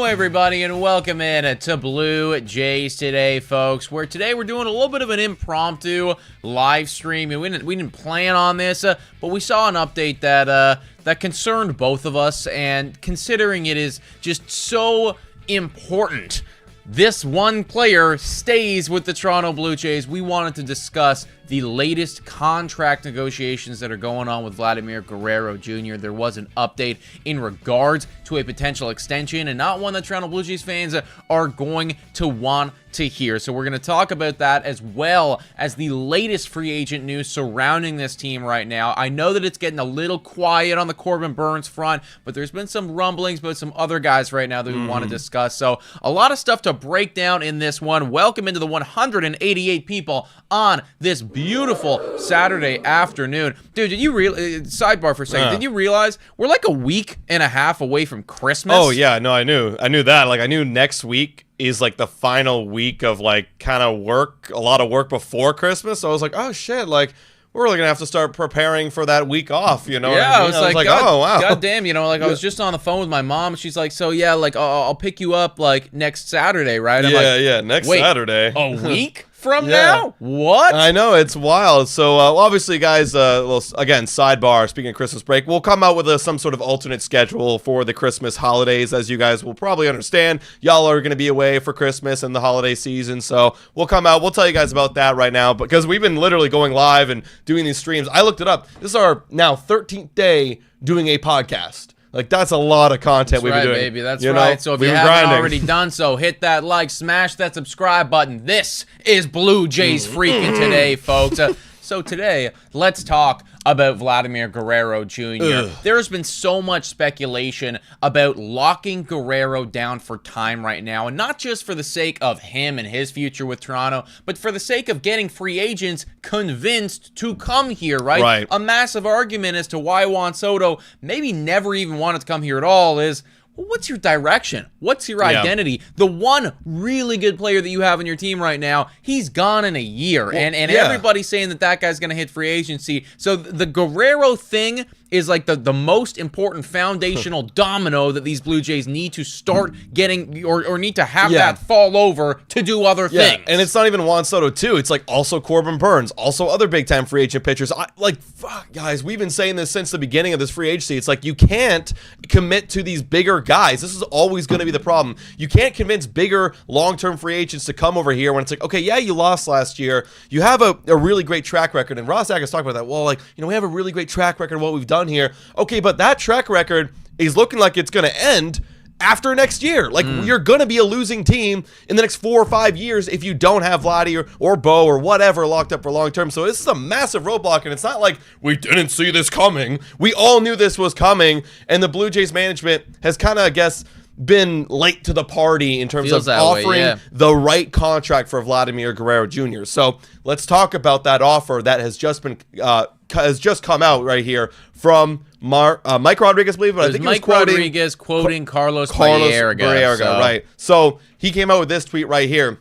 Hello, everybody, and welcome in to Blue Jays Today, folks, where today we're doing a little bit of an impromptu live stream. We didn't plan on this, but we saw an update that concerned both of us, and considering it is just so important, this one player stays with the Toronto Blue Jays, we wanted to discuss the latest contract negotiations that are going on with Vladimir Guerrero Jr. There was an update in regards to a potential extension, and not one that Toronto Blue Jays fans are going to want to hear. So we're going to talk about that, as well as the latest free agent news surrounding this team right now. I know that it's getting a little quiet on the Corbin Burnes front, but there's been some rumblings about some other guys right now that we want to discuss. So a lot of stuff to break down in this one. Welcome into the 188 people on this beautiful Saturday afternoon. Dude, did you sidebar for a second, did you realize we're like a week and a half away from Christmas? Oh yeah, no, I knew that. Like, I knew next week is like the final week of like kind of work, a lot of work before Christmas. So I was like, oh shit, like we're really gonna have to start preparing for that week off, you know? Yeah, I was like, oh wow, god damn, you know, like I was just on the phone with my mom. She's like, so yeah, like I'll pick you up like next Saturday, right? I'm like, next wait, Saturday. A week from now? What? I know, it's wild. So obviously, guys, well, again, sidebar, speaking of Christmas break, we'll come out with some sort of alternate schedule for the Christmas holidays. As you guys will probably understand, y'all are going to be away for Christmas and the holiday season, so we'll come out, we'll tell you guys about that right now, because we've been literally going live and doing these streams. I looked it up. This is our now 13th day doing a podcast. Like, that's a lot of content we've been doing. Baby. That's right. So if you haven't already done so, hit that like, smash that subscribe button. This is Blue Jays Freaking Today, folks. So today, let's talk about Vladimir Guerrero Jr. There's been so much speculation about locking Guerrero down for time right now, and not just for the sake of him and his future with Toronto, but for the sake of getting free agents convinced to come here, right? A massive argument as to why Juan Soto maybe never even wanted to come here at all is, well, what's your direction? What's your identity? The one really good player that you have on your team right now, he's gone in a year. Well, and everybody's saying that guy's going to hit free agency. So the Guerrero thing is like the most important foundational domino that these Blue Jays need to start getting, or need to have that fall over to do other things. And it's not even Juan Soto too. It's like also Corbin Burnes, also other big time free agent pitchers. Fuck, guys, we've been saying this since the beginning of this free agency. It's like you can't commit to these bigger guys. This is always going to be the problem. You can't convince bigger long-term free agents to come over here when it's like, okay, yeah, you lost last year. You have a really great track record. And Ross Agas talked about that. Well, like, you know, we have a really great track record of what we've done here. Okay, but that track record is looking like it's going to end after next year. Like, you're going to be a losing team in the next 4 or 5 years if you don't have Vladdy or Bo or whatever locked up for long term. So this is a massive roadblock, and it's not like we didn't see this coming. We all knew this was coming, and the Blue Jays management has kind of, I guess, been late to the party in terms of offering the right contract for Vladimir Guerrero Jr. So let's talk about that offer that has just been come out right here from Mike Rodriguez, I believe, but I think Mike Rodriguez quoting Carlos Baerga. Right. So he came out with this tweet right here.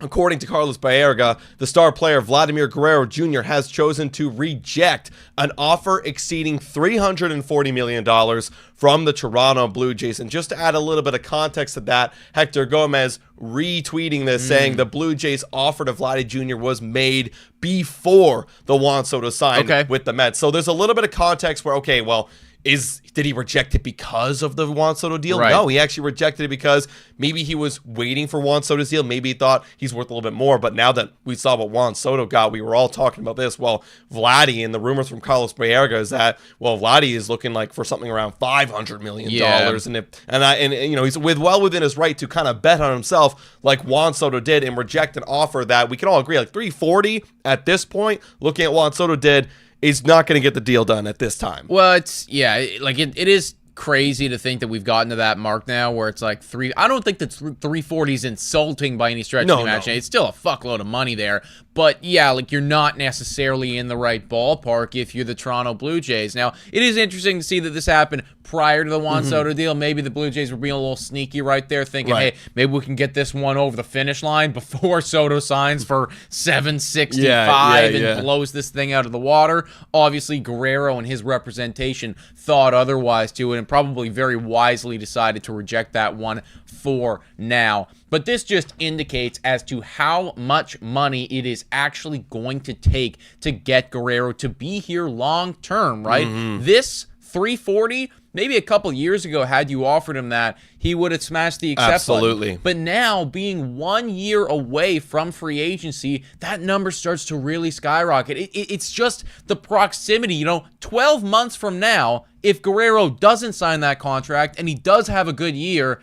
According to Carlos Baerga, the star player Vladimir Guerrero Jr. has chosen to reject an offer exceeding $340 million from the Toronto Blue Jays. And just to add a little bit of context to that, Hector Gomez retweeting this, saying the Blue Jays offer to Vladdy Jr. was made before the Juan Soto signed with the Mets. So there's a little bit of context where, okay, well, did he reject it because of the Juan Soto deal? No, he actually rejected it because maybe he was waiting for Juan Soto's deal. Maybe he thought he's worth a little bit more. But now that we saw what Juan Soto got, we were all talking about this. Well, Vladdy, and the rumors from Carlos Baerga is that, well, Vladdy is looking like for something around $500 million. And you know, he's well within his right to kind of bet on himself like Juan Soto did and reject an offer that we can all agree, like 340 at this point, looking at what Juan Soto did, is not going to get the deal done at this time. Well, it is crazy to think that we've gotten to that mark now where it's like I don't think that 340 is insulting by any stretch of the imagination. It's still a fuckload of money there. But yeah, like, you're not necessarily in the right ballpark if you're the Toronto Blue Jays. Now, it is interesting to see that this happened prior to the Juan Soto deal, maybe the Blue Jays were being a little sneaky right there, thinking, hey, maybe we can get this one over the finish line before Soto signs for $765 and blows this thing out of the water. Obviously, Guerrero and his representation thought otherwise too, and probably very wisely decided to reject that one for now. But this just indicates as to how much money it is actually going to take to get Guerrero to be here long term, right? This 340, maybe a couple years ago, had you offered him that, he would have smashed the accept button. But now, being 1 year away from free agency, that number starts to really skyrocket. It's just the proximity. 12 months from now, if Guerrero doesn't sign that contract and he does have a good year,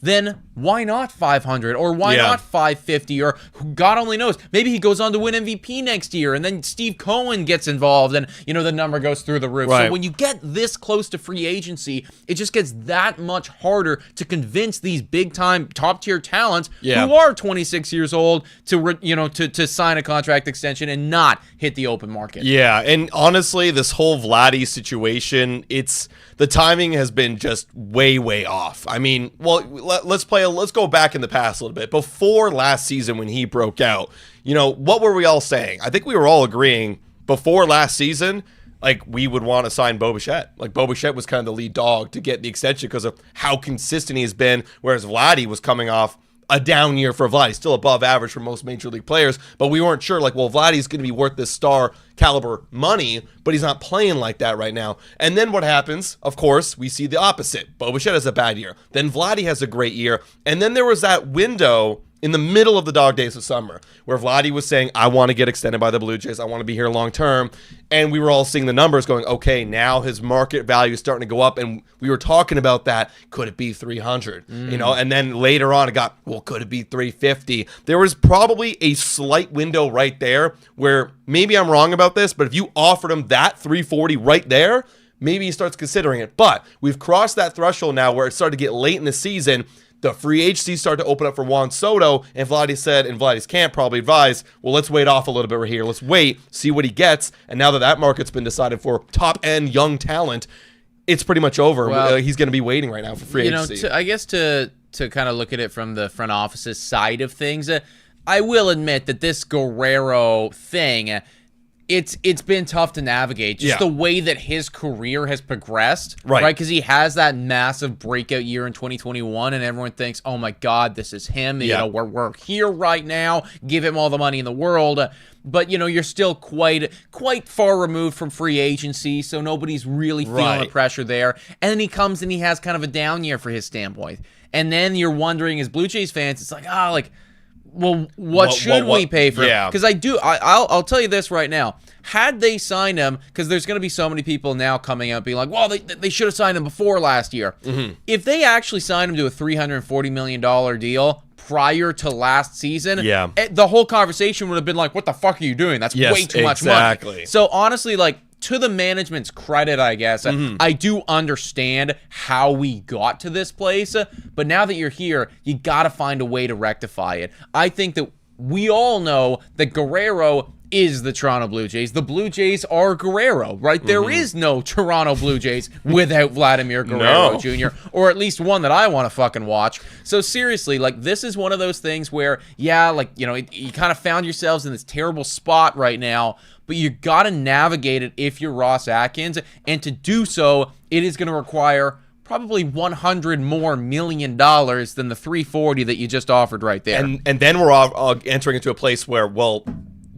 then why not 500 or why not 550 or God only knows, maybe he goes on to win MVP next year and then Steve Cohen gets involved and the number goes through the roof. So when you get this close to free agency, it just gets that much harder to convince these big time top tier talents who are 26 years old to sign a contract extension and not hit the open market. Yeah, and honestly, this whole Vladdy situation, the timing has been just way off. I mean, well, let's go back in the past a little bit. Before last season when he broke out, what were we all saying? I think we were all agreeing before last season, like, we would want to sign Bo Bichette. Like, Bo Bichette was kind of the lead dog to get the extension because of how consistent he's been, whereas Vladdy was coming off a down year for Vladdy, still above average for most major league players, but we weren't sure, like, well, Vladdy's going to be worth this star caliber money, but he's not playing like that right now. And then what happens? Of course, we see the opposite. Bo Bichette has a bad year. Then Vladdy has a great year. And then there was that window in the middle of the dog days of summer where Vladdy was saying, I want to get extended by the Blue Jays. I want to be here long term. And we were all seeing the numbers going, okay, now his market value is starting to go up. And we were talking about that. Could it be 300? And then later on it got, well, could it be 350? There was probably a slight window right there where maybe I'm wrong about this, but if you offered him that 340 right there, maybe he starts considering it. But we've crossed that threshold now where it started to get late in the season. The free agency started to open up for Juan Soto, and Vladdy said, and Vladdy's camp probably advised, well, let's wait off a little bit right here. Let's wait, see what he gets. And now that market's been decided for top-end young talent, it's pretty much over. Well, he's going to be waiting right now for free agency. I guess to kind of look at it from the front office's side of things, I will admit that this Guerrero thing, it's been tough to navigate. Just the way that his career has progressed, right? Because he has that massive breakout year in 2021, and everyone thinks, "Oh my God, this is him." We're here right now. Give him all the money in the world. But you're still quite far removed from free agency, so nobody's really feeling the pressure there. And then he comes and he has kind of a down year for his standpoint. And then you're wondering, as Blue Jays fans, it's like, well, what should we pay for him? Because I'll tell you this right now. Had they signed him, because there's going to be so many people now coming out being like, well, they should have signed him before last year. If they actually signed him to a $340 million deal prior to last season, the whole conversation would have been like, what the fuck are you doing? That's way too much money. So honestly, like, to the management's credit, I guess, I do understand how we got to this place, but now that you're here, you got to find a way to rectify it. I think that we all know that Guerrero is the Toronto Blue Jays. The Blue Jays are Guerrero, right? There is no Toronto Blue Jays without Vladimir Guerrero Jr., or at least one that I want to fucking watch. So seriously, like, this is one of those things where, you kind of found yourselves in this terrible spot right now, but you got to navigate it if you're Ross Atkins, and to do so, it is going to require probably $100 more million than the 340 that you just offered right there. And then we're all entering into a place where, well,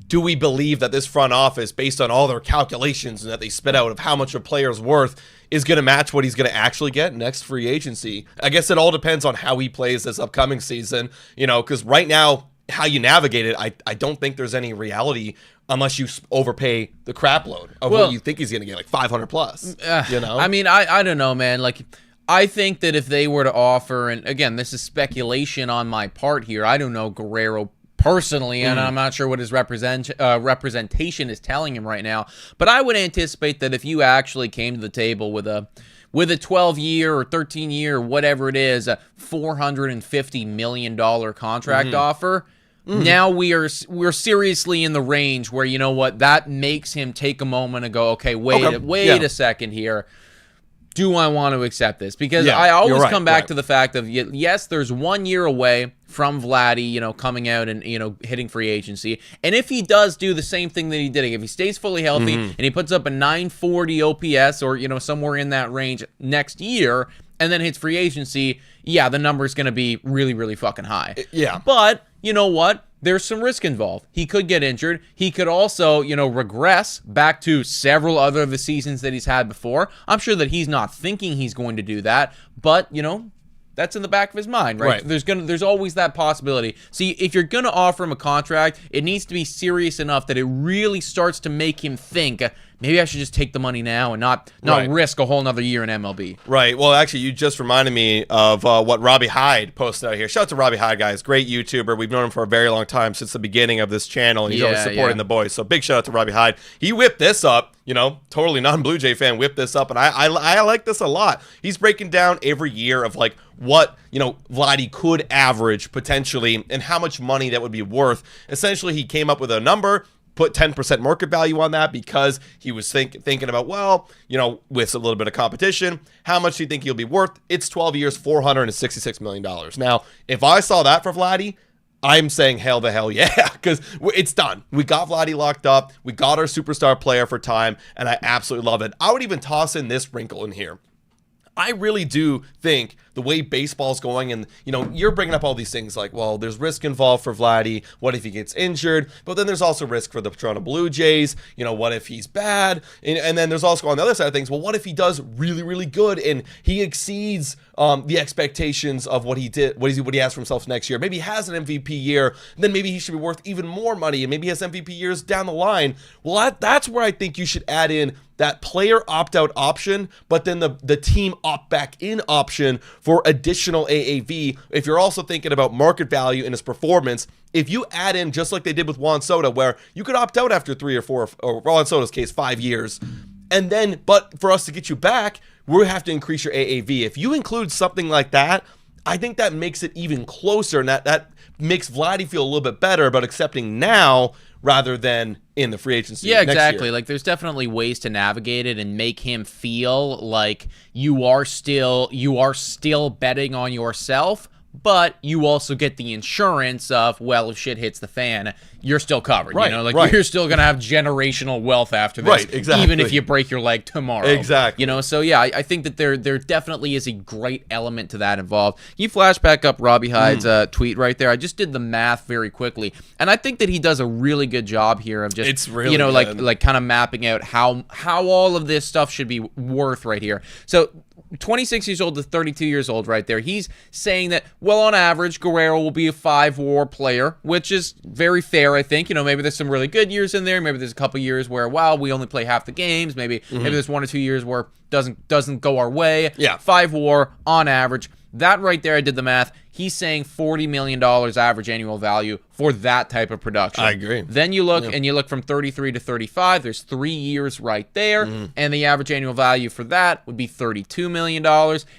do we believe that this front office, based on all their calculations and that they spit out of how much a player's worth, is going to match what he's going to actually get next free agency? I guess it all depends on how he plays this upcoming season, because right now, how you navigate it, I don't think there's any reality unless you overpay the crap load of what you think he's going to get, like 500 plus. I mean, I don't know, man. Like, I think that if they were to offer, and again, this is speculation on my part here, I don't know Guerrero personally, and I'm not sure what his representation is telling him right now, but I would anticipate that if you actually came to the table with a 12-year or 13-year or whatever it is, a $450 million contract offer, now we're seriously in the range where, that makes him take a moment and go, okay, wait a second here. do I want to accept this? Because Yeah, I always right, come back right. to the fact of, yes, there's 1 year away from Vladdy, coming out and, hitting free agency. And if he does do the same thing that he did, if he stays fully healthy and he puts up a 940 OPS or, somewhere in that range next year and then hits free agency, yeah, the number is going to be really, really fucking high. Yeah. But you know what? There's some risk involved. He could get injured. He could also, regress back to several other of the seasons that he's had before. I'm sure that he's not thinking he's going to do that, but, that's in the back of his mind, right? There's always that possibility. See, if you're going to offer him a contract, it needs to be serious enough that it really starts to make him think, maybe I should just take the money now and not risk a whole nother year in MLB. Right. Well, actually, you just reminded me of what Robbie Hyde posted out here. Shout out to Robbie Hyde, guys. Great YouTuber. We've known him for a very long time, since the beginning of this channel, and he's always supporting the boys. So big shout out to Robbie Hyde. He whipped this up. Totally non-Blue Jay fan, whipped this up, and I like this a lot. He's breaking down every year of like what Vladdy could average potentially and how much money that would be worth. Essentially, he came up with a number, put 10% market value on that because he was thinking about, well, with a little bit of competition, how much do you think he'll be worth? It's 12 years, $466 million. Now, if I saw that for Vladdy, I'm saying hell the hell yeah, because it's done. We got Vladdy locked up. We got our superstar player for time, and I absolutely love it. I would even toss in this wrinkle in here. I really do think the way baseball's going, and you're bringing up all these things like, well, there's risk involved for Vladdy. What if he gets injured? But then there's also risk for the Toronto Blue Jays. What if he's bad? And then there's also on the other side of things, well, what if he does really, really good and he exceeds the expectations of what he did, what he has for himself next year? Maybe he has an MVP year, then maybe he should be worth even more money, and maybe he has MVP years down the line. Well, that's where I think you should add in that player opt-out option, but then the team opt-back-in option for additional AAV. If you're also thinking about market value in his performance, if you add in, just like they did with Juan Soto, where you could opt out after 3 or 4, or Juan Soto's case, 5 years, and then, but for us to get you back, we have to increase your AAV. If you include something like that, I think that makes it even closer, and that makes Vladdy feel a little bit better about accepting now rather than in the free agency. Yeah, next exactly. year. Like, there's definitely ways to navigate it and make him feel like you are still betting on yourself, but you also get the insurance of, well, if shit hits the fan, you're still covered. Right, you're still going to have generational wealth after this, right, exactly. Even if you break your leg tomorrow. Exactly. So yeah, I think that there definitely is a great element to that involved. Can you flash back up Robbie Hyde's tweet right there? I just did the math very quickly, and I think that he does a really good job here of just, it's really good. like kind of mapping out how all of this stuff should be worth right here. So 26 years old to 32 years old right there. He's saying that, well, on average, Guerrero will be a 5-WAR player, which is very fair, I think. Maybe there's some really good years in there. Maybe there's a couple years where, wow, we only play half the games. Maybe there's 1 or 2 years where doesn't go our way. Yeah. 5-WAR on average. That right there, I did the math. He's saying $40 million average annual value for that type of production. I agree. Then you look and you look from 33 to 35. There's 3 years right there. And the average annual value for that would be $32 million.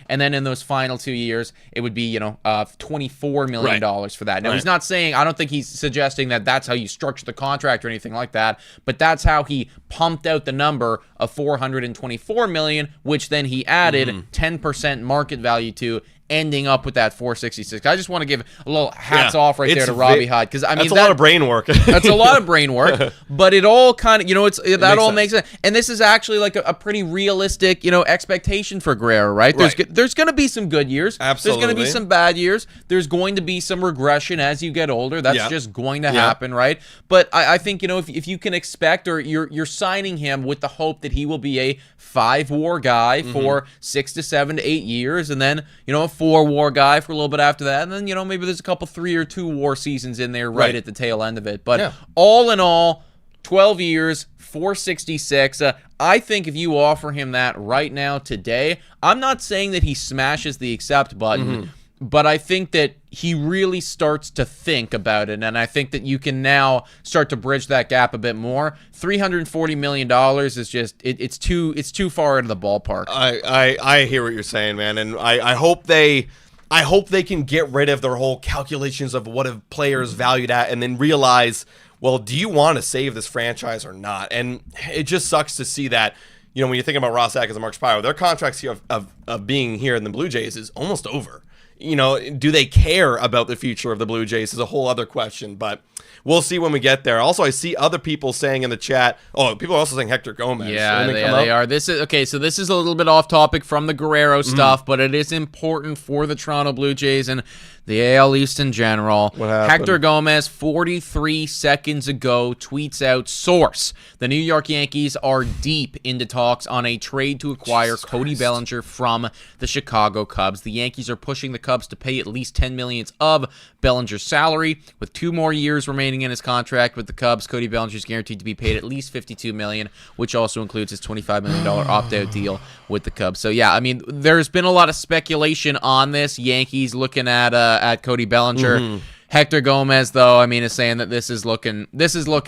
And then in those final 2 years, it would be, $24 million for that. Now, he's not saying, I don't think he's suggesting that that's how you structure the contract or anything like that, but that's how he pumped out the number of $424 million, which then he added 10% market value to, ending up with that 466. I just want to give a little hats off right there to Robbie Hyde, because I mean that's a lot of brain work. That's a lot of brain work, but it all kind of makes sense. And this is actually like a pretty realistic expectation for Guerrero, right? There's going to be some good years. Absolutely. There's going to be some bad years. There's going to be some regression as you get older. That's just going to happen, right? But I think if you can expect, or you're signing him with the hope that he will be a 5-WAR guy for 6 to 7 to 8 years, and then a 4-WAR guy for a little bit after that, and then maybe there's a couple 3 or 2 WAR seasons in there right at the tail end of it. But all in all, 12 years, 466. I think if you offer him that right now today, I'm not saying that he smashes the accept button, but I think that he really starts to think about it, and I think that you can now start to bridge that gap a bit more. $340 million is just it's too far into the ballpark. I hear what you're saying, man, and I hope they can get rid of their whole calculations of what a player is valued at, and then realize, well, do you want to save this franchise or not? And it just sucks to see that when you think about Ross Atkins and Mark Shapiro, their contracts here of being here in the Blue Jays is almost over. Do they care about the future of the Blue Jays is a whole other question, but we'll see when we get there. Also, I see other people saying in the chat, people are also saying Hector Gomez. Yeah, they are. This is okay, so this is a little bit off topic from the Guerrero stuff, but it is important for the Toronto Blue Jays and the AL East in general. What happened? Hector Gomez, 43 seconds ago, tweets out, source, the New York Yankees are deep into talks on a trade to acquire Cody Bellinger from the Chicago Cubs. The Yankees are pushing the Cubs to pay at least $10 million of Bellinger's salary. With 2 more years remaining in his contract with the Cubs, Cody Bellinger is guaranteed to be paid at least $52 million, which also includes his $25 million opt-out deal with the Cubs. So, yeah, I mean, there's been a lot of speculation on this. Yankees looking at Cody Bellinger. Hector Gomez, though, I mean, is saying that this is looking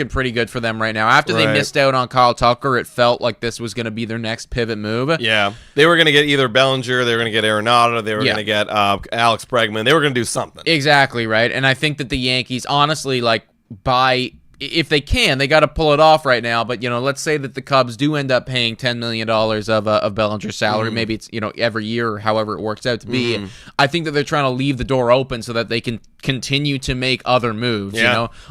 pretty good for them right now. After they missed out on Kyle Tucker, it felt like this was going to be their next pivot move. Yeah, they were going to get either Bellinger, they were going to get Arenado, they were going to get Alex Bregman. They were going to do something. Exactly, right? And I think that the Yankees, honestly, if they can, they got to pull it off right now. But, let's say that the Cubs do end up paying $10 million of Bellinger's salary. Maybe it's, every year or however it works out to be. I think that they're trying to leave the door open so that they can continue to make other moves,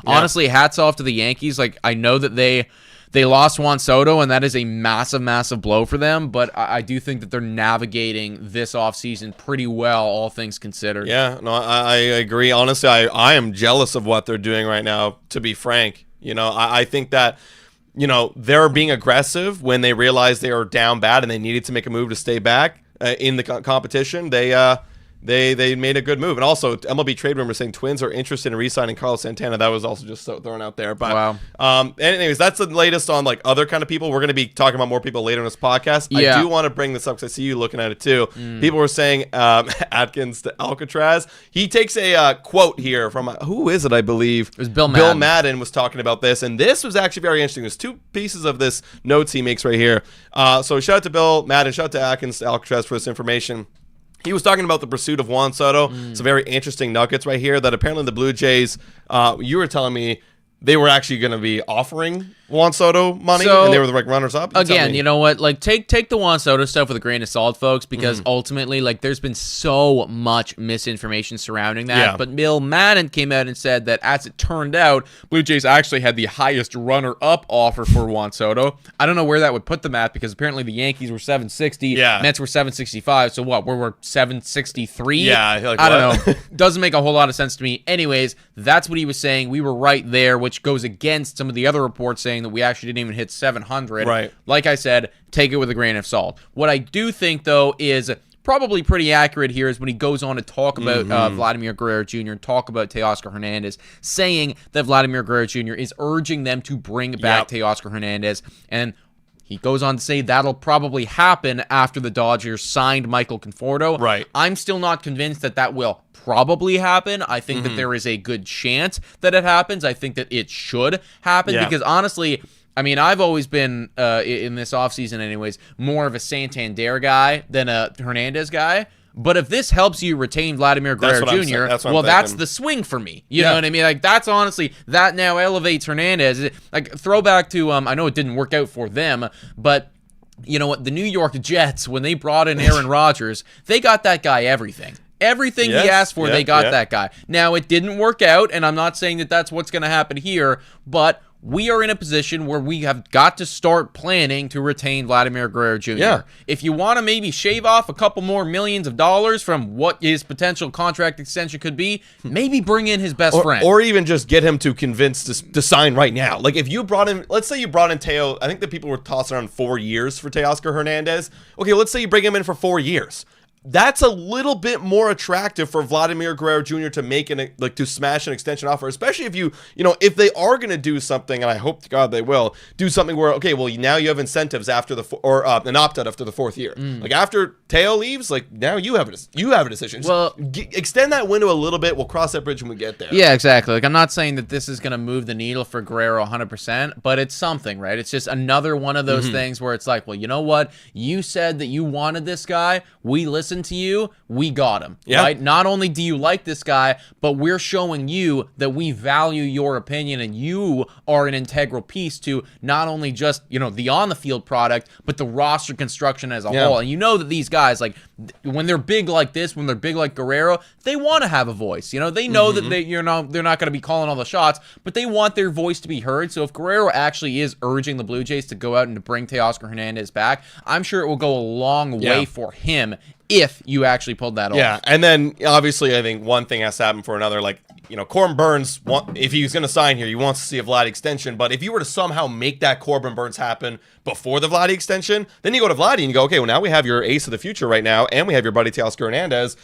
Honestly, hats off to the Yankees. I know that they lost Juan Soto, and that is a massive, massive blow for them. But I do think that they're navigating this offseason pretty well, all things considered. Yeah, no, I agree. Honestly, I am jealous of what they're doing right now, to be frank. I think that, they're being aggressive when they realized they were down bad and they needed to make a move to stay back in the competition. They made a good move. And also, MLB Trade Rumor saying Twins are interested in re-signing Carlos Santana. That was also just thrown out there. But anyways, that's the latest on other kind of people. We're going to be talking about more people later in this podcast. Yeah. I do want to bring this up because I see you looking at it too. People were saying Atkins to Alcatraz. He takes a quote here from, who is it, I believe? It was Bill Madden. Bill Madden was talking about this. And this was actually very interesting. There's 2 pieces of this notes he makes right here. So shout out to Bill Madden. Shout out to Atkins to Alcatraz for this information. He was talking about the pursuit of Juan Soto. Some very interesting nuggets right here that apparently the Blue Jays, you were telling me they were actually going to be offering Juan Soto money, and they were the runners-up. Again, you know what? Take the Juan Soto stuff with a grain of salt, folks, because ultimately, there's been so much misinformation surrounding that. Yeah. But Bill Madden came out and said that, as it turned out, Blue Jays actually had the highest runner-up offer for Juan Soto. I don't know where that would put them at, because apparently the Yankees were 760, Mets were 765. So what? We're 763. Yeah, I don't know. Doesn't make a whole lot of sense to me. Anyways, that's what he was saying. We were right there, which goes against some of the other reports saying that we actually didn't even hit 700. Right. Like I said, take it with a grain of salt. What I do think, though, is probably pretty accurate here is when he goes on to talk about Vladimir Guerrero Jr. and talk about Teoscar Hernandez, saying that Vladimir Guerrero Jr. is urging them to bring back Teoscar Hernandez. And he goes on to say that'll probably happen after the Dodgers signed Michael Conforto. Right. I'm still not convinced that will probably happen. I think that there is a good chance that it happens. I think that it should happen because honestly, I mean, I've always been, in this offseason anyways, more of a Santander guy than a Hernandez guy. But if this helps you retain Vladimir Guerrero Jr., that's the swing for me. You know what I mean? That's honestly, that now elevates Hernandez. Throwback to, I know it didn't work out for them, but you know what? The New York Jets, when they brought in Aaron Rodgers, they got that guy everything. Everything he asked for, they got that guy. Now, it didn't work out, and I'm not saying that that's what's going to happen here, but we are in a position where we have got to start planning to retain Vladimir Guerrero Jr. Yeah. If you want to maybe shave off a couple more millions of dollars from what his potential contract extension could be, maybe bring in his best friend. Or even just get him to convince to sign right now. If you brought in, let's say you brought in Teo, I think the people were tossing around 4 years for Teoscar Hernandez. Okay, let's say you bring him in for 4 years. That's a little bit more attractive for Vladimir Guerrero Jr. to make to smash an extension offer, especially if if they are going to do something, and I hope to God they will do something where, okay, well, now you have incentives after an opt-out after the 4th year. After Teo leaves, now you have a decision. Well, extend that window a little bit. We'll cross that bridge when we get there. Yeah, exactly. I'm not saying that this is going to move the needle for Guerrero 100%, but it's something, right? It's just another one of those things where it's well, you know what? You said that you wanted this guy. We listened listen to you, we got him. Yeah. Right? Not only do you like this guy, but we're showing you that we value your opinion and you are an integral piece to not only just, the on-the-field product, but the roster construction as a whole. And you know that these guys, like, when they're big like this, when they're big like Guerrero, they want to have a voice. They know that they're not going to be calling all the shots, but they want their voice to be heard. So if Guerrero actually is urging the Blue Jays to go out and to bring Teoscar Hernandez back, I'm sure it will go a long way for him if you actually pulled that off. Yeah, and then obviously I think one thing has to happen for another. Like, Corbin Burnes, if he's going to sign here, he wants to see a Vladdy extension. But if you were to somehow make that Corbin Burnes happen before the Vladdy extension, then you go to Vladdy and you go, okay, well, now we have your ace of the future right now, and we have your buddy Teoscar Hernandez.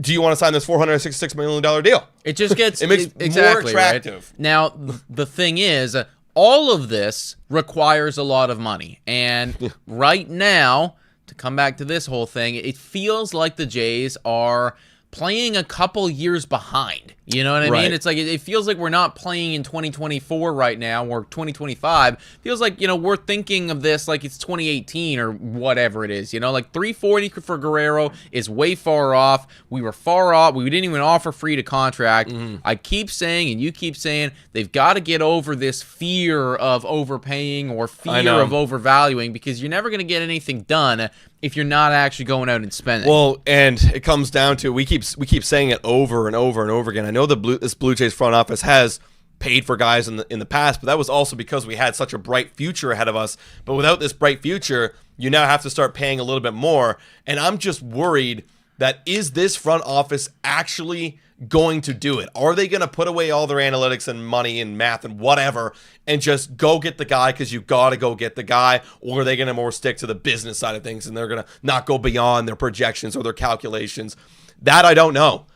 Do you want to sign this $466 million deal? It just gets it makes exactly, more attractive. Right? Now, the thing is, all of this requires a lot of money. And right now, to come back to this whole thing, it feels like the Jays are playing a couple years behind. You know what I mean? It's like it feels like we're not playing in 2024 right now or 2025. Feels like, we're thinking of this like it's 2018 or whatever it is. Like 340 for Guerrero is way far off. We were far off. We didn't even offer free to contract. I keep saying, and you keep saying, they've got to get over this fear of overpaying or fear of overvaluing, because you're never going to get anything done if you're not actually going out and spending. Well, and it comes down to, we keep saying it over and over and over again. I know this Blue Jays front office has paid for guys in the past, but that was also because we had such a bright future ahead of us. But without this bright future, you now have to start paying a little bit more. And I'm just worried that, is this front office actually going to do it? Are they going to put away all their analytics and money and math and whatever and just go get the guy because you got to go get the guy? Or are they going to more stick to the business side of things and they're going to not go beyond their projections or their calculations? That I don't know.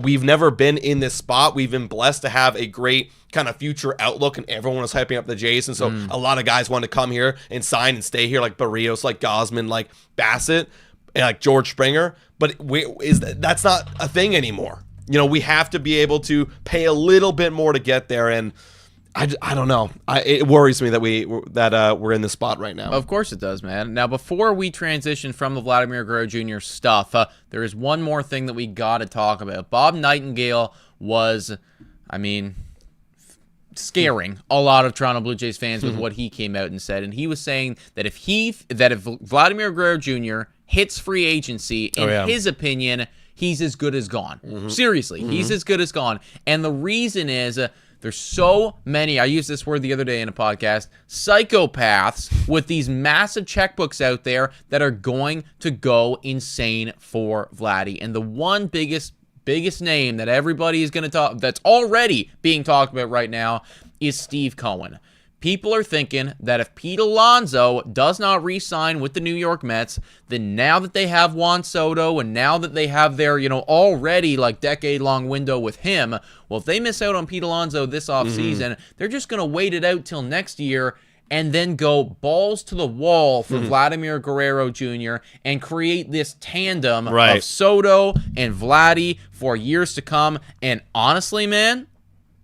We've never been in this spot. We've been blessed to have a great kind of future outlook, and everyone was hyping up the Jays, and so a lot of guys wanted to come here and sign and stay here, like Barrios, like Gosman, like Bassett, and like George Springer. But that's not a thing anymore. We have to be able to pay a little bit more to get there, and I don't know. It worries me that we're in this spot right now. Of course it does, man. Now, before we transition from the Vladimir Guerrero Jr. stuff, there is one more thing that we got to talk about. Bob Nightingale was, scaring a lot of Toronto Blue Jays fans with what he came out and said. And he was saying that if Vladimir Guerrero Jr. hits free agency, in his opinion, he's as good as gone. Seriously, he's as good as gone. And the reason is, there's so many, I used this word the other day in a podcast, psychopaths with these massive checkbooks out there that are going to go insane for Vladdy. And the one biggest name that everybody is going to talk, that's already being talked about right now, is Steve Cohen. People are thinking that if Pete Alonso does not re-sign with the New York Mets, then now that they have Juan Soto and now that they have their, already like decade-long window with him, well, if they miss out on Pete Alonso this offseason, they're just going to wait it out till next year and then go balls to the wall for Vladimir Guerrero Jr. and create this tandem of Soto and Vladdy for years to come. And honestly, man,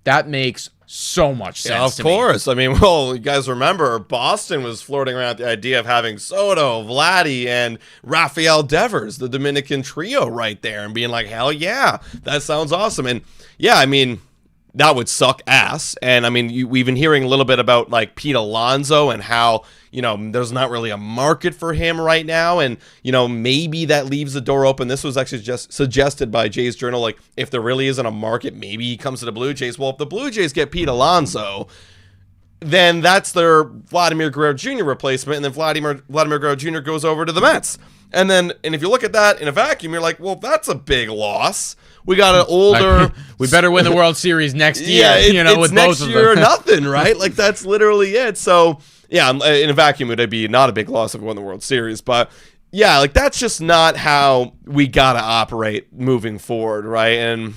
that makes so much sense to me. Of course. You guys remember Boston was floating around the idea of having Soto, Vladdy, and Rafael Devers, the Dominican trio right there, and being like, hell yeah, that sounds awesome. And yeah, that would suck ass. And we've been hearing a little bit about like Pete Alonso and how, there's not really a market for him right now. And, maybe that leaves the door open. This was actually just suggested by Jays Journal. Like, if there really isn't a market, maybe he comes to the Blue Jays. Well, if the Blue Jays get Pete Alonso, then that's their Vladimir Guerrero Jr. replacement. And then Vladimir Guerrero Jr. goes over to the Mets. And if you look at that in a vacuum, you're like, well, that's a big loss. We got an older. We better win the World Series next year. Yeah, with next both year of them. or nothing, right? Like, that's literally it. So yeah, in a vacuum, it would be not a big loss if we won the World Series, but yeah, like that's just not how we gotta operate moving forward, right? And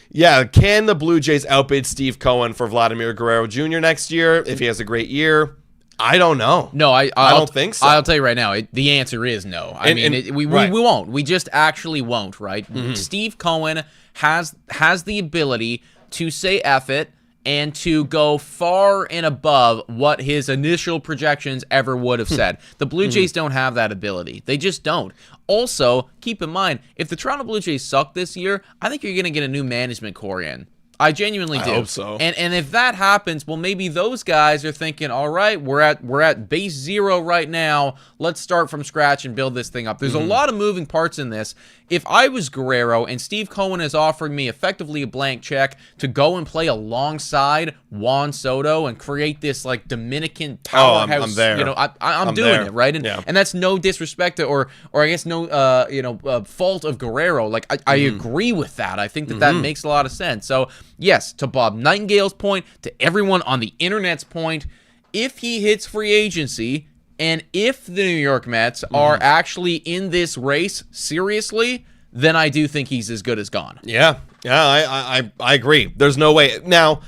yeah, can the Blue Jays outbid Steve Cohen for Vladimir Guerrero Jr. next year if he has a great year? I don't know. No, I don't think so. I'll tell you right now, the answer is no. We won't. We just actually won't, right? Steve Cohen has the ability to say F it and to go far and above what his initial projections ever would have said. The Blue Jays don't have that ability. They just don't. Also, keep in mind, if the Toronto Blue Jays suck this year, I think you're going to get a new management core in. I genuinely do. I hope so. And if that happens, well, maybe those guys are thinking, all right, we're at base zero right now. Let's start from scratch and build this thing up. There's a lot of moving parts in this. If I was Guerrero and Steve Cohen is offering me effectively a blank check to go and play alongside Juan Soto and create this like Dominican powerhouse, I'm there. You know, I'm doing there. it, right? And that's no disrespect to, or I guess no fault of Guerrero. Like I agree with that. I think that makes a lot of sense. So yes, to Bob Nightingale's point, to everyone on the internet's point, if he hits free agency, and if the New York Mets are actually in this race seriously, then I do think he's as good as gone. Yeah, I agree. There's no way. Now,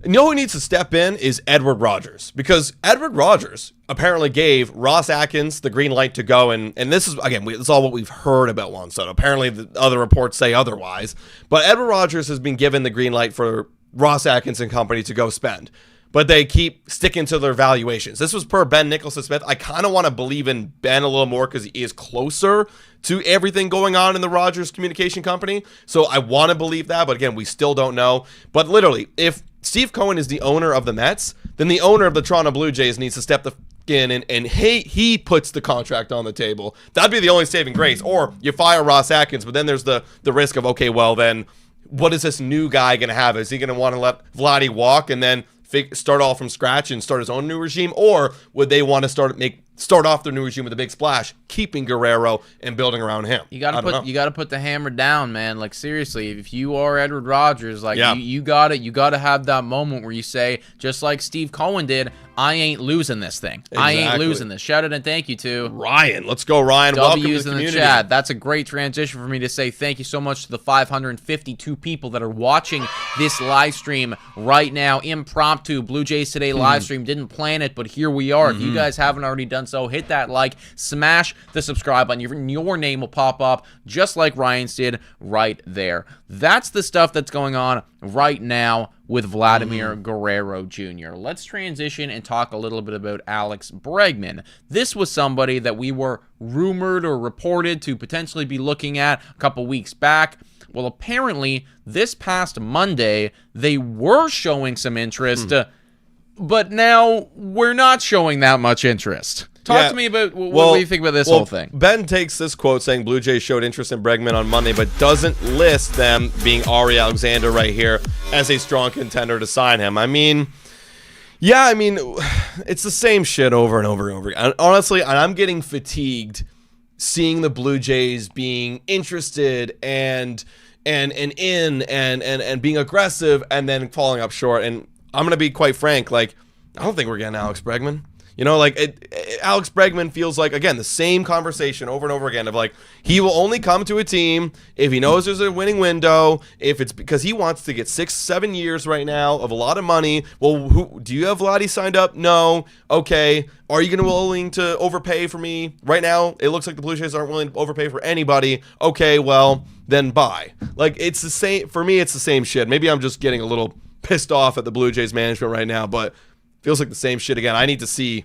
you know who needs to step in is Edward Rogers, because Edward Rogers apparently gave Ross Atkins the green light to go, and this is, again, this is all what we've heard about Juan Soto. Apparently, the other reports say otherwise, but Edward Rogers has been given the green light for Ross Atkins and company to go spend. But they keep sticking to their valuations. This was per Ben Nicholson-Smith. I kind of want to believe in Ben a little more because he is closer to everything going on in the Rogers Communication Company. So I want to believe that, but again, we still don't know. But literally, if Steve Cohen is the owner of the Mets, then the owner of the Toronto Blue Jays needs to step the in and he puts the contract on the table. That'd be the only saving grace. Or you fire Ross Atkins, but then there's the risk of, okay, well then, what is this new guy going to have? Is he going to want to let Vladdy walk and then start all from scratch and start his own new regime, or would they want to start off their new regime with a big splash, keeping Guerrero and building around him? You got to put the hammer down, man. Like seriously, if you are Edward Rogers, like you got to have that moment where you say, just like Steve Cohen did, I ain't losing this thing. Exactly. I ain't losing this. Shout out and thank you to Ryan. Let's go, Ryan. Welcome to the community. In the chat. That's a great transition for me to say thank you so much to the 552 people that are watching this live stream right now. Impromptu Blue Jays Today live stream. Didn't plan it, but here we are. If you guys haven't already done so, hit that like, smash the subscribe button. Your name will pop up just like Ryan's did right there. That's the stuff that's going on right now with Vladimir Guerrero Jr. Let's transition and talk a little bit about Alex Bregman. This was somebody that we were rumored or reported to potentially be looking at a couple weeks back. Well, apparently, this past Monday, they were showing some interest, but now we're not showing that much interest. Talk to me about what do you think about this whole thing? Ben takes this quote saying Blue Jays showed interest in Bregman on Monday, but doesn't list them, being Ari Alexander right here, as a strong contender to sign him. I mean, it's the same shit over and over and over again. Honestly, I'm getting fatigued seeing the Blue Jays being interested and being aggressive and then falling up short. And I'm gonna be quite frank, like, I don't think we're getting Alex Bregman. You know, like, Alex Bregman feels like, again, the same conversation over and over again of, like, he will only come to a team if he knows there's a winning window, if it's because he wants to get 6-7 years right now of a lot of money. Well, do you have Vladdy signed up? No. Okay. Are you going to be willing to overpay for me? Right now, it looks like the Blue Jays aren't willing to overpay for anybody. Okay, well, then bye. Like, it's the same. For me, it's the same shit. Maybe I'm just getting a little pissed off at the Blue Jays management right now, but feels like the same shit again. I need to see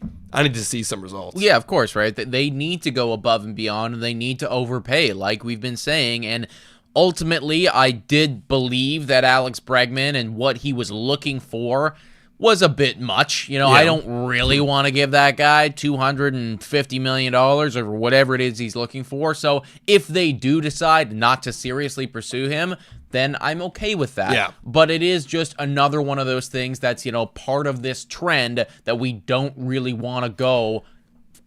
some results. Yeah, of course, right? They need to go above and beyond, and they need to overpay, like we've been saying. And ultimately, I did believe that Alex Bregman and what he was looking for was a bit much. You know, I don't really want to give that guy $250 million or whatever it is he's looking for. So if they do decide not to seriously pursue him, then I'm okay with that. Yeah. But it is just another one of those things that's, you know, part of this trend that we don't really want to go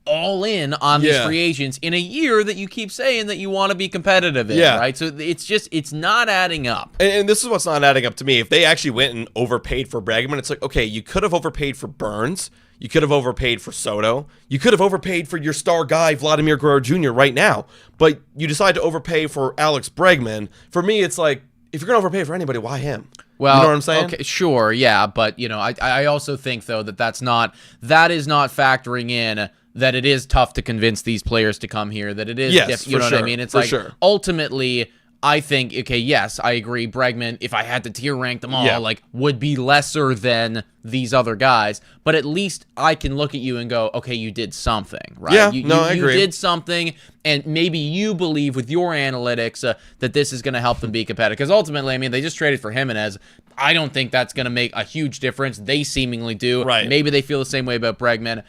all in on these free agents in a year that you keep saying that you want to be competitive in, right? So it's not adding up. And this is what's not adding up to me. If they actually went and overpaid for Bregman, it's like, okay, you could have overpaid for Burnes. You could have overpaid for Soto. You could have overpaid for your star guy, Vladimir Guerrero Jr. right now. But you decide to overpay for Alex Bregman. For me, it's like, if you're going to overpay for anybody, why him? Well, you know what I'm saying? Okay, sure, yeah. But, you know, I also think, though, that is not factoring in that it is tough to convince these players to come here, that it is, you know what I mean? It's like, ultimately, I think, okay, yes, I agree. Bregman, if I had to tier rank them all, Yeah. like, would be lesser than these other guys. But at least I can look at you and go, okay, you did something, right? Yeah, you I agree. You did something, and maybe you believe with your analytics that this is going to help them be competitive. Because ultimately, I mean, they just traded for Jimenez. I don't think that's going to make a huge difference. They seemingly do. Right. Maybe they feel the same way about Bregman.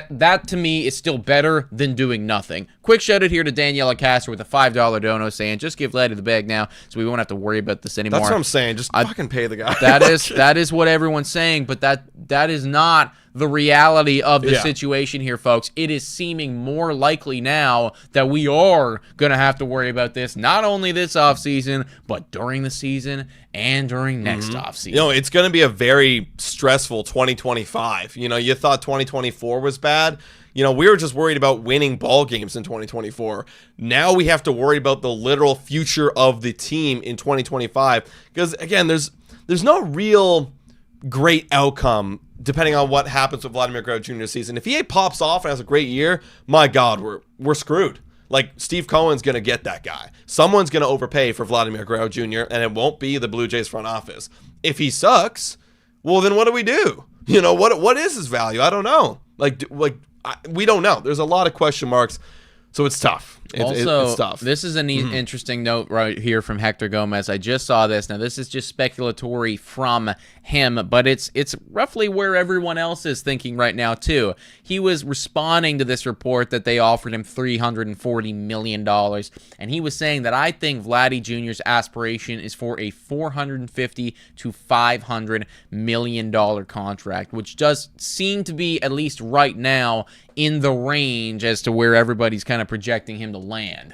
That, to me, is still better than doing nothing. Quick shout-out here to Daniela Castor with a $5 dono saying, just give Vladdy the bag now so we won't have to worry about this anymore. That's what I'm saying. Just fucking pay the guy. That is what everyone's saying, but that is not the reality of the situation here, folks. It is seeming more likely now that we are going to have to worry about this, not only this offseason, but during the season and during next offseason. You know, it's going to be a very stressful 2025. You know, you thought 2024 was bad. You know, we were just worried about winning ball games in 2024. Now we have to worry about the literal future of the team in 2025. Because, again, there's no real great outcome depending on what happens with Vladimir Guerrero Jr.'s season. If he pops off and has a great year, my God, we're screwed. Like, Steve Cohen's going to get that guy. Someone's going to overpay for Vladimir Guerrero Jr., and it won't be the Blue Jays front office. If he sucks, well, then what do we do? You know, what is his value? I don't know. We don't know. There's a lot of question marks, so it's tough. It's tough. This is an interesting note right here from Hector Gomez. I just saw this. Now, this is just speculatory from him, but it's roughly where everyone else is thinking right now, too. He was responding to this report that they offered him $340 million, and he was saying that I think Vladdy Jr.'s aspiration is for a $450 to $500 million contract, which does seem to be, at least right now, in the range as to where everybody's kind of projecting him to land.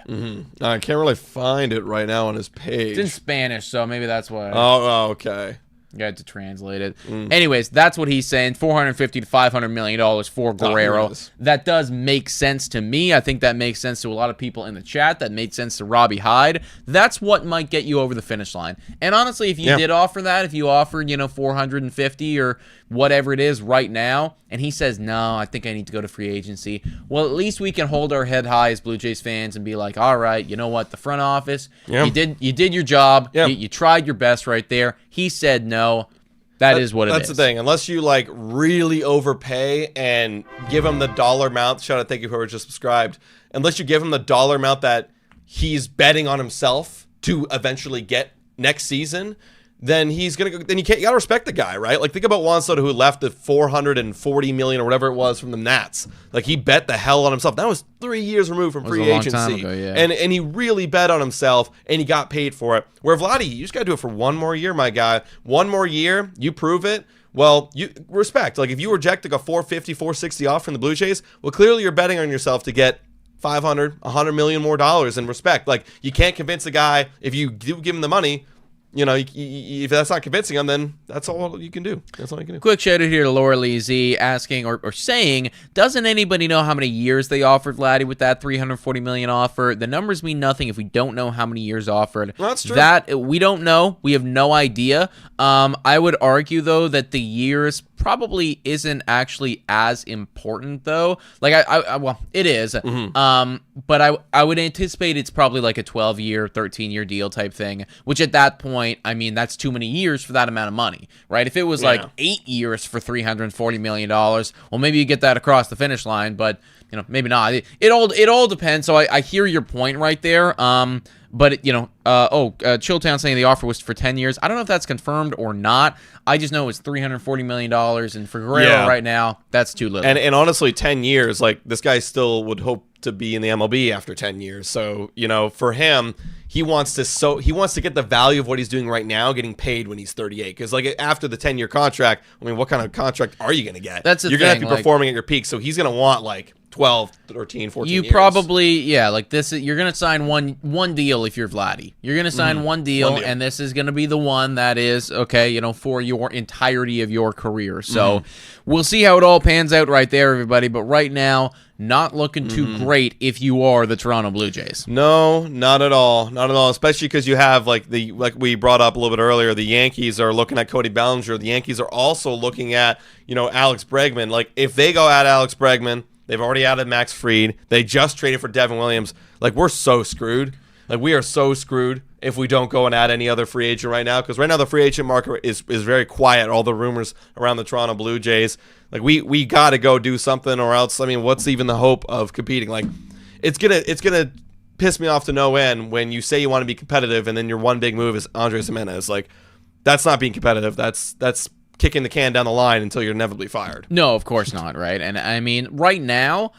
I can't really find it right now on his page. It's in Spanish, so maybe that's why. Oh, okay. You had to translate it. Anyways, that's what he's saying. $450 to $500 million for Guerrero. That does make sense to me. I think that makes sense to a lot of people in the chat. That made sense to Robbie Hyde. That's what might get you over the finish line. And honestly, if you did offer that, if you offered, $450 or whatever it is right now, and he says, no, I think I need to go to free agency, well, at least we can hold our head high as Blue Jays fans and be like, all right, you know what, the front office, you did your job, you tried your best right there. He said no. That is what it is. That's the thing. Unless you really overpay and give him the dollar amount, shout out, thank you whoever just subscribed. Unless you give him the dollar amount that he's betting on himself to eventually get next season, then he's gonna go. Then you gotta respect the guy, right? Like, think about Juan Soto, who left at $440 million or whatever it was from the Nats. Like, he bet the hell on himself. That was 3 years removed from free agency, and he really bet on himself, and he got paid for it. Where Vladdy, you just gotta do it for one more year, my guy. One more year, you prove it. Well, you respect. Like, if you reject a $450, $460 off from the Blue Jays, well, clearly you're betting on yourself to get $500, $100 million more dollars in respect. Like, you can't convince the guy if you do give him the money. If that's not convincing him, then that's all you can do. That's all you can do. Quick shout out here to Laura Lee Z asking or saying, doesn't anybody know how many years they offered Vladdy with that $340 million offer? The numbers mean nothing if we don't know how many years offered. Well, that's true. That we don't know. We have no idea. I would argue, though, that the years probably isn't actually as important, though. Like, well, it is. But I would anticipate it's probably like a 12-year, 13-year deal type thing, which at that point, I mean, that's too many years for that amount of money, right? If it was like 8 years for $340 million, well, maybe you get that across the finish line, but, maybe not. It all depends. So I hear your point right there. But, Chilltown saying the offer was for 10 years. I don't know if that's confirmed or not. I just know it's $340 million, and for Guerrero right now, that's too little. And honestly, 10 years, like, this guy still would hope to be in the MLB after 10 years. So, for him, he wants to get the value of what he's doing right now, getting paid when he's 38. Because, like, after the 10-year contract, I mean, what kind of contract are you going to get? That's the You're thing. You're going to have to be performing at your peak, so he's going to want, 12, 13, 14 years. You probably, you're going to sign one deal if you're Vladdy. You're going to sign one deal, and this is going to be the one that is, for your entirety of your career. So we'll see how it all pans out right there, everybody. But right now, not looking too great if you are the Toronto Blue Jays. No, not at all. Not at all, especially because you have, like we brought up a little bit earlier, the Yankees are looking at Cody Bellinger. The Yankees are also looking at, Alex Bregman. Like, if they go at Alex Bregman, they've already added Max Fried. They just traded for Devin Williams. Like, we're so screwed. Like, we are so screwed if we don't go and add any other free agent right now, because right now the free agent market is very quiet. All the rumors around the Toronto Blue Jays, like we got to go do something, or else, I mean, what's even the hope of competing? Like, it's gonna piss me off to no end when you say you want to be competitive and then your one big move is Andres Gimenez. Like, that's not being competitive. That's kicking the can down the line until you're inevitably fired. No, of course not, right? And I mean, right now,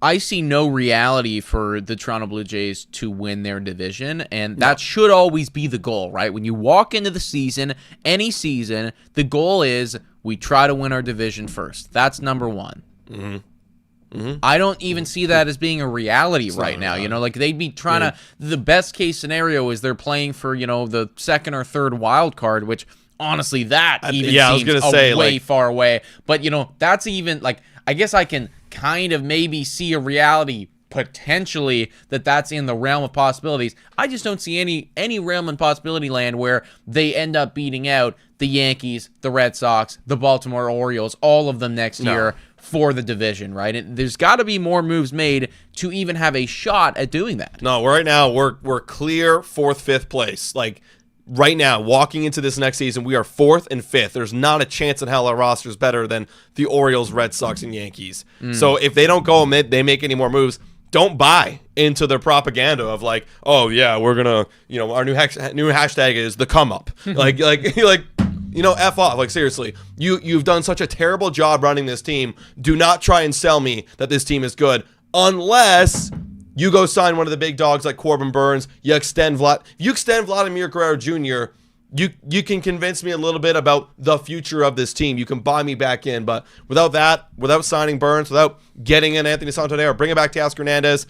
I see no reality for the Toronto Blue Jays to win their division, and that should always be the goal, right? When you walk into the season, any season, the goal is we try to win our division first. That's number one. Mm-hmm. Mm-hmm. I don't even see that as being a reality right now. You know, like they'd be trying to. The best case scenario is they're playing for, you know, the second or third wild card, which honestly that even seems way far away. But you know, that's even like, I guess I can kind of maybe see a reality potentially that's in the realm of possibilities. I just don't see any realm in possibility land where they end up beating out the Yankees, the Red Sox, the Baltimore Orioles, all of them next year for the division, right? And there's got to be more moves made to even have a shot at doing that. No, right now we're clear 4th, 5th place. Like, right now, walking into this next season, we are 4th and 5th. There's not a chance in hell our roster is better than the Orioles, Red Sox, and Yankees. So if they don't go and they make any more moves, don't buy into their propaganda of like, oh yeah, we're gonna, you know, our new hashtag is the come up. like, you know, F off. Like, seriously, you've done such a terrible job running this team. Do not try and sell me that this team is good unless you go sign one of the big dogs like Corbin Burnes. You extend Vladimir Guerrero Jr. You can convince me a little bit about the future of this team. You can buy me back in, but without that, without signing Burnes, without getting in Anthony Santander, bringing back Teoscar Hernandez,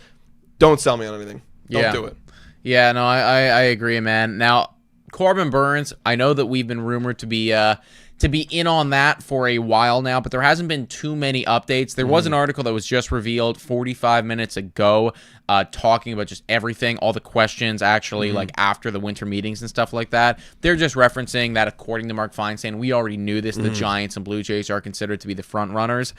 don't sell me on anything. Don't do it. Yeah, no, I agree, man. Now, Corbin Burnes, I know that we've been rumored to be in on that for a while now, but there hasn't been too many updates. There was an article that was just revealed 45 minutes ago talking about just everything, all the questions actually, like after the winter meetings and stuff like that. They're just referencing that according to Mark Feinstein, we already knew this, the Giants and Blue Jays are considered to be the front runners.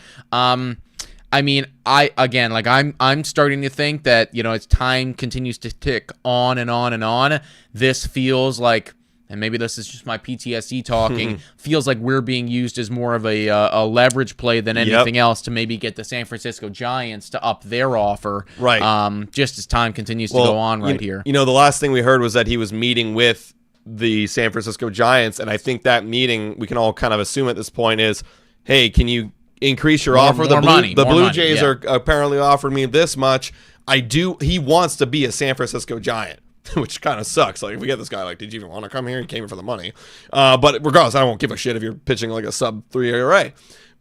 I mean, I'm starting to think that, you know, as time continues to tick on and on and on, this feels like, and maybe this is just my PTSD talking, feels like we're being used as more of a leverage play than anything else to maybe get the San Francisco Giants to up their offer, right? Just as time continues to go on here. You know, the last thing we heard was that he was meeting with the San Francisco Giants, and I think that meeting, we can all kind of assume at this point, is, hey, can you increase your offer? The Blue Jays are apparently offering me this much. He wants to be a San Francisco Giant, which kind of sucks. Like, if we get this guy, like, did you even want to come here? He came here for the money. But regardless, I won't give a shit if you're pitching like a sub-3 ERA.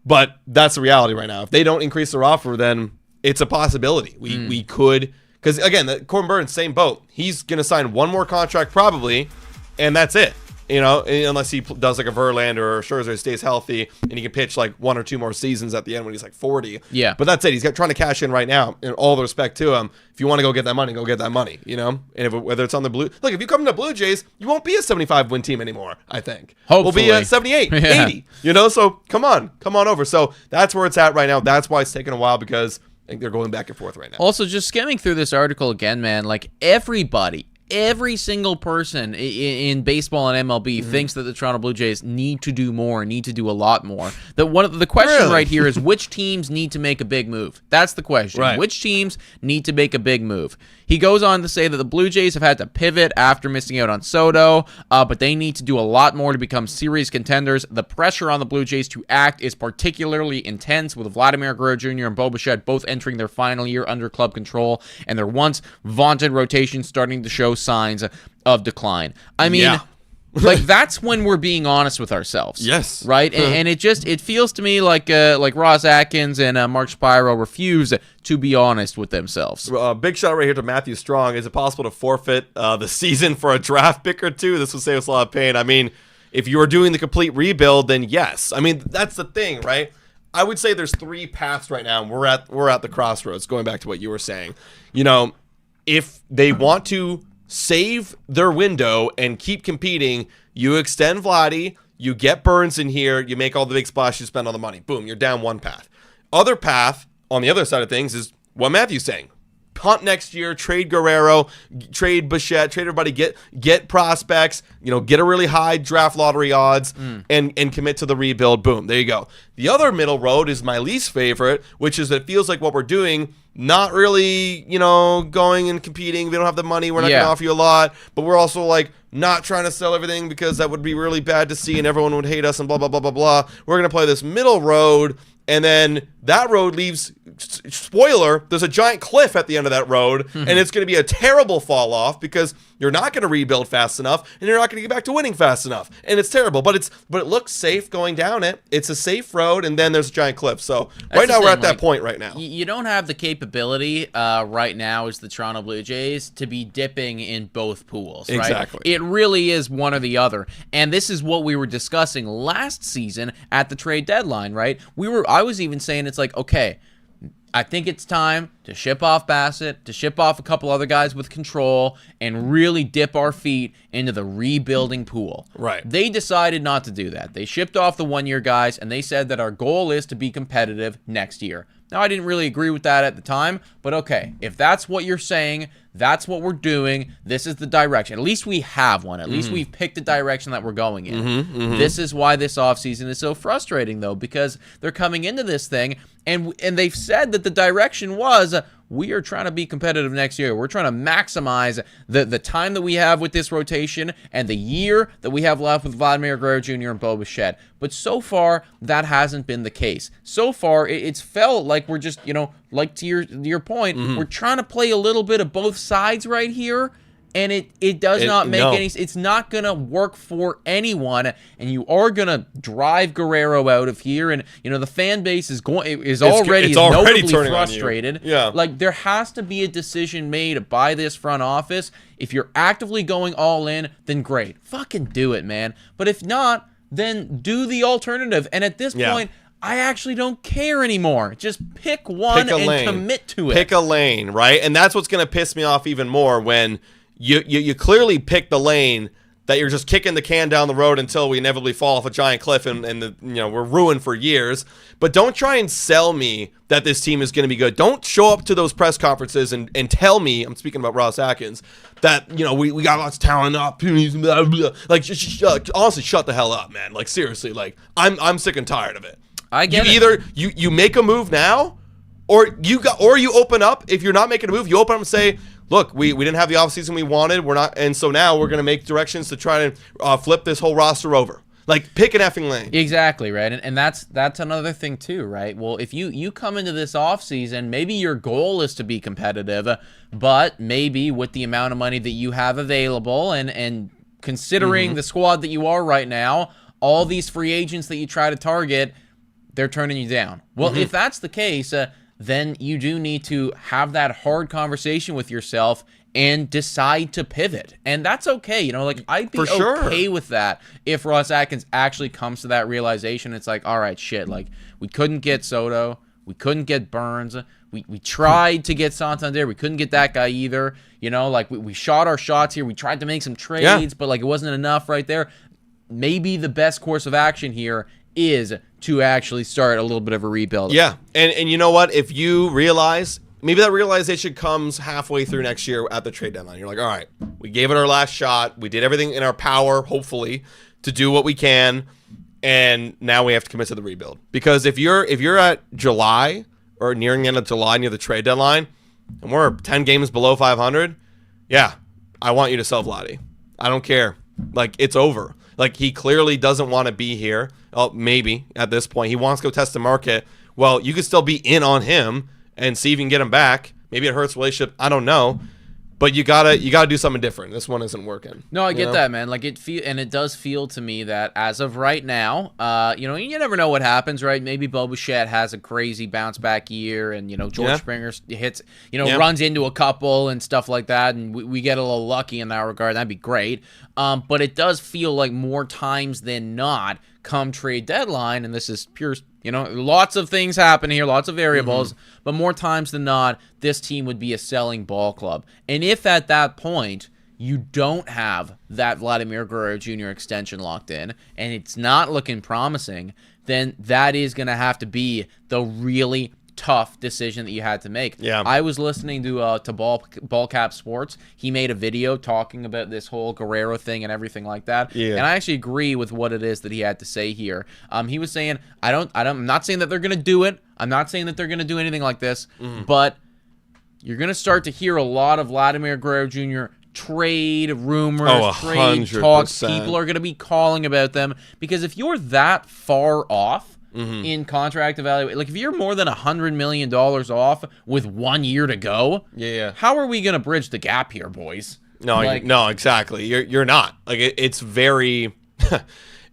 But that's the reality right now. If they don't increase their offer, then it's a possibility. We could, because again, Corbin Burnes, same boat. He's gonna sign one more contract probably, and that's it. You know, unless he does like a Verlander or Scherzer, stays healthy, and he can pitch like 1 or 2 more seasons at the end when he's like 40. Yeah. But that's it. He's trying to cash in right now. In all the respect to him, if you want to go get that money, go get that money. You know, and whether it's on the Blue, look, if you come to Blue Jays, you won't be a 75 win team anymore. I think. Hopefully. We'll be at 78, 80. You know, so come on over. So that's where it's at right now. That's why it's taking a while, because I think they're going back and forth right now. Also, just skimming through this article again, man, like every single person in baseball and MLB thinks that the Toronto Blue Jays need to do more, need to do a lot more. The question right here is, which teams need to make a big move? That's the question. Right. Which teams need to make a big move? He goes on to say that the Blue Jays have had to pivot after missing out on Soto, but they need to do a lot more to become serious contenders. The pressure on the Blue Jays to act is particularly intense, with Vladimir Guerrero Jr. and Bo Bichette both entering their final year under club control, and their once vaunted rotation starting to show signs of decline. I mean, like, that's when we're being honest with ourselves. Yes. Right? And it feels to me like Ross Atkins and Mark Spiro refuse to be honest with themselves. Big shout out right here to Matthew Strong. Is it possible to forfeit the season for a draft pick or two? This would save us a lot of pain. I mean, if you are doing the complete rebuild, then yes. I mean, that's the thing, right? I would say there's 3 paths right now, and we're at the crossroads, going back to what you were saying. You know, if they want to save their window and keep competing, you extend Vladdy, you get Burnes in here, you make all the big splashes, you spend all the money. Boom, you're down one path. Other path, on the other side of things, is what Matthew's saying. punt next year, trade Guerrero, trade Bichette, trade everybody, get prospects, get a really high draft lottery odds, and commit to the rebuild. Boom, there you go. The other middle road is my least favorite, which is it feels like what we're doing, not really, going and competing. We don't have the money. We're not going to offer you a lot, but we're also like not trying to sell everything because that would be really bad to see and everyone would hate us and blah, blah, blah, blah, blah. We're going to play this middle road, and then that road leaves, spoiler, there's a giant cliff at the end of that road, and it's going to be a terrible fall off because you're not going to rebuild fast enough, and you're not going to get back to winning fast enough. And it's terrible, but it looks safe going down it. It's a safe road, and then there's a giant cliff. So right now we're at that point right now. You don't have the capability right now as the Toronto Blue Jays to be dipping in both pools, right? Exactly. It really is one or the other. And this is what we were discussing last season at the trade deadline, right? I was even saying it's like, okay, I think it's time to ship off Bassett, to ship off a couple other guys with control, and really dip our feet into the rebuilding pool. Right. They decided not to do that. They shipped off the one-year guys, and they said that our goal is to be competitive next year. Now, I didn't really agree with that at the time, but okay, if that's what you're saying, that's what we're doing, this is the direction. At least we have one. At least we've picked the direction that we're going in. This is why this offseason is so frustrating, though, because they're coming into this thing, and they've said that the direction was, we are trying to be competitive next year. We're trying to maximize the time that we have with this rotation and the year that we have left with Vladimir Guerrero Jr. and Bo Bichette. But so far, that hasn't been the case. So far, it's felt like we're just, like to your point, we're trying to play a little bit of both sides right here, and it does not make any. It's not gonna work for anyone, and you are gonna drive Guerrero out of here, and the fan base is already notably frustrated. Yeah, like there has to be a decision made by this front office. If you're actively going all in, then great, fucking do it, man. But if not, then do the alternative. And at this point, I actually don't care anymore. Just pick one and commit to it. Pick a lane, right? And that's what's going to piss me off even more when you clearly pick the lane that you're just kicking the can down the road until we inevitably fall off a giant cliff and we're ruined for years. But don't try and sell me that this team is going to be good. Don't show up to those press conferences and tell me, I'm speaking about Ross Atkins, that we got lots of talent up. Like honestly, shut the hell up, man. Like seriously, like I'm sick and tired of it. I get it. Either you make a move now, or you open up. If you're not making a move, you open up and say, look, we didn't have the offseason we wanted. We're not, and so now we're going to make directions to try to flip this whole roster over. Like, pick an effing lane. Exactly, right? And that's another thing, too, right? Well, if you come into this offseason, maybe your goal is to be competitive, but maybe with the amount of money that you have available and considering the squad that you are right now, all these free agents that you try to target, they're turning you down. Well, if that's the case, then you do need to have that hard conversation with yourself and decide to pivot. And that's okay. I'd be okay with that if Ross Atkins actually comes to that realization. It's like, all right, shit, like, we couldn't get Soto. We couldn't get Burnes. We tried to get Santander. We couldn't get that guy either. We shot our shots here. We tried to make some trades, but, it wasn't enough right there. Maybe the best course of action here is to actually start a little bit of a rebuild. Yeah, and you know what? If you realize, maybe that realization comes halfway through next year at the trade deadline. You're like, all right, we gave it our last shot. We did everything in our power, hopefully, to do what we can, and now we have to commit to the rebuild. Because if you're at July or nearing the end of July near the trade deadline, and we're 10 games below 500, yeah, I want you to sell Vladdy. I don't care. Like, it's over. Like, he clearly doesn't want to be here. Oh, maybe at this point. He wants to go test the market. Well, you could still be in on him and see if you can get him back. Maybe it hurts the relationship. I don't know. But you gotta do something different. This one isn't working. No, I get that, man. Like it does feel to me that as of right now, you never know what happens, right? Maybe Bo Bichette has a crazy bounce back year, and George Springer hits, runs into a couple and stuff like that, and we get a little lucky in that regard. That'd be great. But it does feel like more times than not, come trade deadline, and this is pure. Lots of things happen here, lots of variables, but more times than not, this team would be a selling ball club. And if at that point you don't have that Vladimir Guerrero Jr. extension locked in, and it's not looking promising, then that is going to have to be the really tough decision that you had to make. Yeah. I was listening to Ball Cap Sports. He made a video talking about this whole Guerrero thing and everything like that. Yeah. And I actually agree with what it is that he had to say here. He was saying, I'm not saying that they're going to do it. I'm not saying that they're going to do anything like this, but you're going to start to hear a lot of Vladimir Guerrero Jr. trade rumors, trade 100%. talks. People are going to be calling about them because if you're that far off in contract evaluation, like if you're more than $100 million off with 1 year to go, how are we going to bridge the gap here, boys? No, no, exactly. You're not. Like it's very,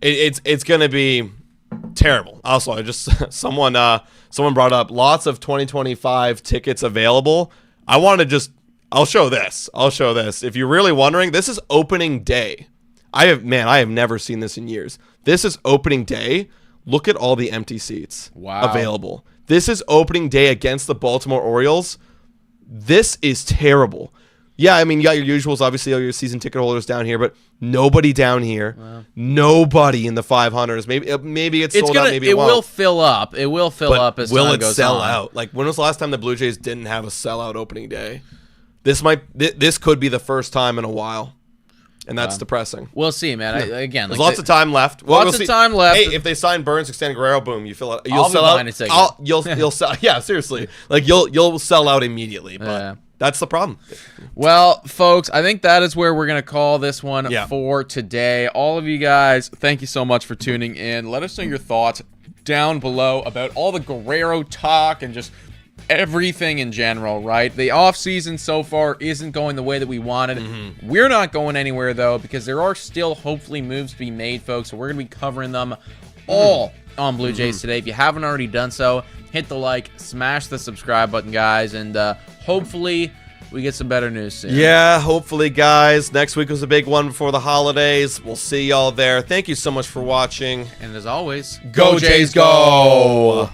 it's going to be terrible. Also, I just someone brought up lots of 2025 tickets available. I want to just. I'll show this. If you're really wondering, this is opening day. I have never seen this in years. This is opening day. Look at all the empty seats available. This is opening day against the Baltimore Orioles. This is terrible. Yeah, I mean, you got your usuals, obviously, all your season ticket holders down here, but nobody down here. Wow. Nobody in the 500s. Maybe it's sold out, maybe it won't. It will fill up. It will fill up as time goes on. Will it sell out? Like, when was the last time the Blue Jays didn't have a sellout opening day? This could be the first time in a while, and that's depressing. We'll see, man. There's lots of time left. Lots of time left. Hey, if they sign Burnes, extend Guerrero, boom, you'll sell out. You'll sell. Yeah, seriously, like you'll sell out immediately. But that's the problem. Well, folks, I think that is where we're gonna call this one for today. All of you guys, thank you so much for tuning in. Let us know your thoughts down below about all the Guerrero talk and just everything in general, right? The offseason so far isn't going the way that we wanted. We're not going anywhere, though, because there are still hopefully moves to be made, folks. So we're going to be covering them all on Blue Jays today. If you haven't already done so, hit the like, smash the subscribe button, guys, and hopefully we get some better news soon. Yeah, hopefully, guys. Next week was a big one before the holidays. We'll see y'all there. Thank you so much for watching. And as always, go Jays, go!